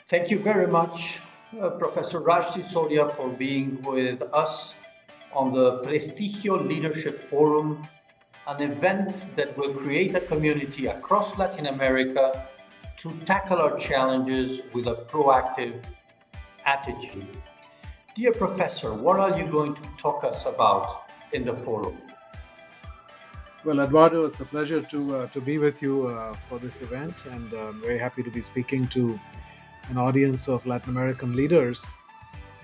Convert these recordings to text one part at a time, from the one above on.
Thank you very much, Professor Raj Sisodia, for being with us on the Prestigio Leadership Forum, an event that will create a community across Latin America to tackle our challenges with a proactive attitude. Dear Professor, what are you going to talk us about in the forum? Well, Eduardo, it's a pleasure to be with you for this event, and I'm very happy to be speaking to an audience of Latin American leaders.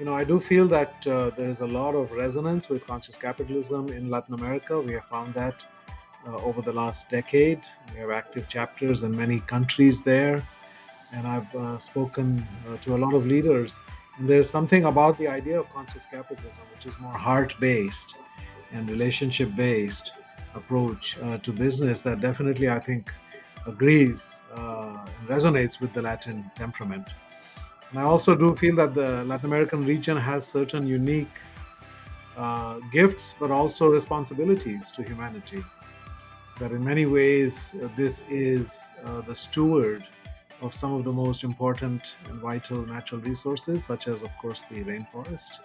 I do feel that there is a lot of resonance with conscious capitalism in Latin America. We have found that over the last decade. We have active chapters in many countries there, and I've spoken to a lot of leaders. And there's something about the idea of conscious capitalism, which is more heart based and relationship based approach to business that definitely, I think, agrees and resonates with the Latin temperament. And I also do feel that the Latin American region has certain unique gifts, but also responsibilities to humanity. That in many ways, this is the steward of some of the most important and vital natural resources, such as, of course, the rainforest.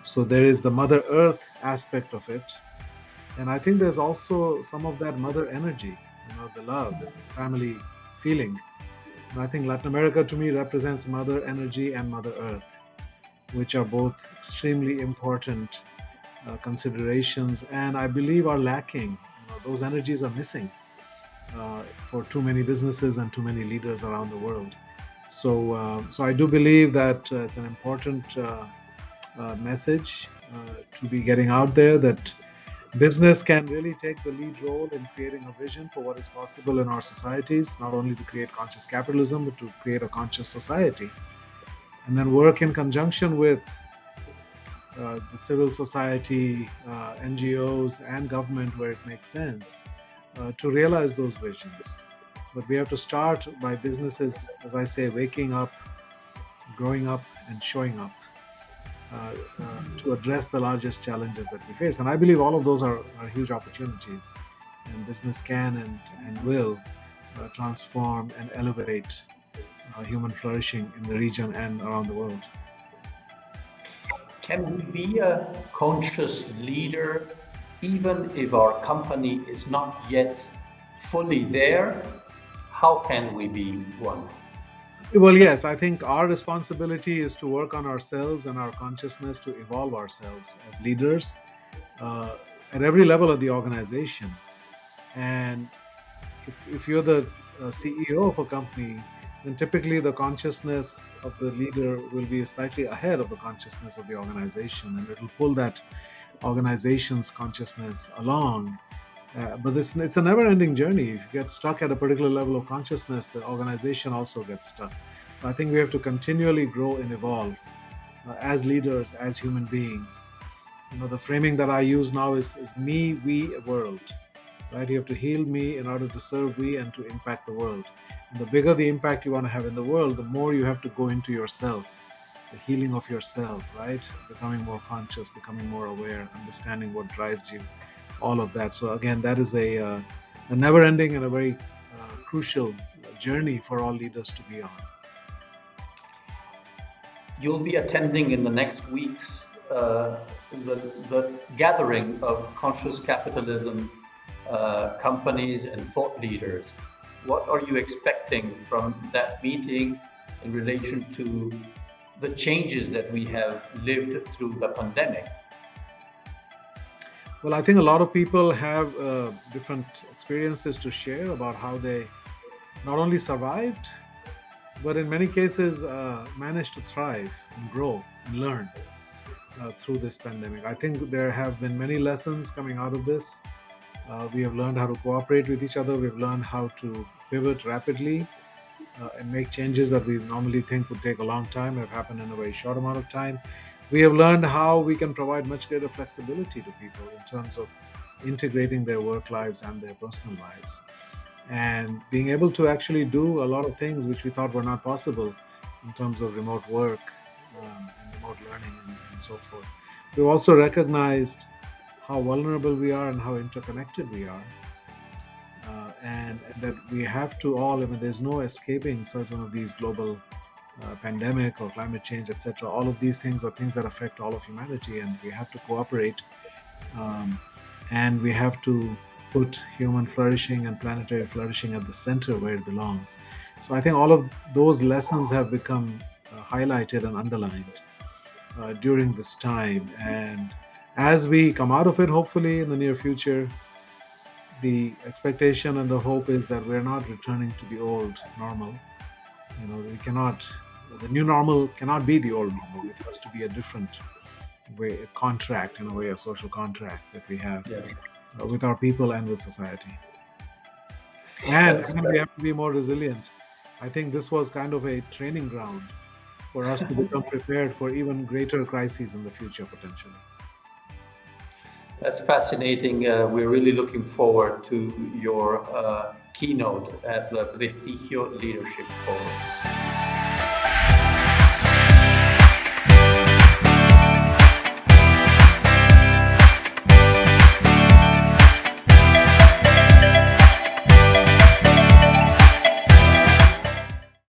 So there is the Mother Earth aspect of it. And I think there's also some of that mother energy, the love, family feeling. And I think Latin America to me represents mother energy and Mother Earth, which are both extremely important considerations and I believe are lacking. Those energies are missing for too many businesses and too many leaders around the world. So I do believe that it's an important message to be getting out there that business can really take the lead role in creating a vision for what is possible in our societies, not only to create conscious capitalism, but to create a conscious society. And then work in conjunction with the civil society, NGOs, and government where it makes sense to realize those visions. But we have to start by businesses, as I say, waking up, growing up, and showing up to address the largest challenges that we face. And I believe all of those are huge opportunities, and business can and will transform and elevate human flourishing in the region and around the world. Can we be a conscious leader even if our company is not yet fully there? How can we be one? Well, yes, I think our responsibility is to work on ourselves and our consciousness to evolve ourselves as leaders uh, at every level of the organization. And if you're the CEO of a company, then typically the consciousness of the leader will be slightly ahead of the consciousness of the organization, and it will pull that organization's consciousness along. But it's a never ending journey. If you get stuck at a particular level of consciousness, the organization also gets stuck. So I think we have to continually grow and evolve as leaders, as human beings. The framing that I use now is me, we, world. Right? You have to heal me in order to serve we and to impact the world. And the bigger the impact you want to have in the world, the more you have to go into yourself, the healing of yourself, right? Becoming more conscious, becoming more aware, understanding what drives you, all of that. So again, that is a never-ending and a very crucial journey for all leaders to be on. You'll be attending in the next weeks the gathering of conscious capitalism companies and thought leaders. What are you expecting from that meeting in relation to the changes that we have lived through the pandemic? Well, I think a lot of people have different experiences to share about how they not only survived, but in many cases managed to thrive and grow and learn through this pandemic. I think there have been many lessons coming out of this. We have learned how to cooperate with each other. We've learned how to pivot rapidly and make changes that we normally think would take a long time have happened in a very short amount of time. We have learned how we can provide much greater flexibility to people in terms of integrating their work lives and their personal lives and being able to actually do a lot of things which we thought were not possible in terms of remote work and remote learning and so forth. We've also recognized how vulnerable we are and how interconnected we are. and that we have to all, I mean, there's no escaping certain of these global pandemic or climate change, etc. All of these things are things that affect all of humanity, and we have to cooperate, um, and we have to put human flourishing and planetary flourishing at the center where it belongs. So I think all of those lessons have become highlighted and underlined during this time. And as we come out of it, hopefully in the near future, the expectation and the hope is that we're not returning to the old normal. We cannot, the new normal cannot be the old normal. It has to be a different way, a contract, in a way, a social contract that we have Yeah. with our people and with society. And That's, we have to be more resilient. I think this was kind of a training ground for us to become prepared for even greater crises in the future, potentially. that's fascinating. We're really looking forward to your keynote at the Prestigio Leadership Forum.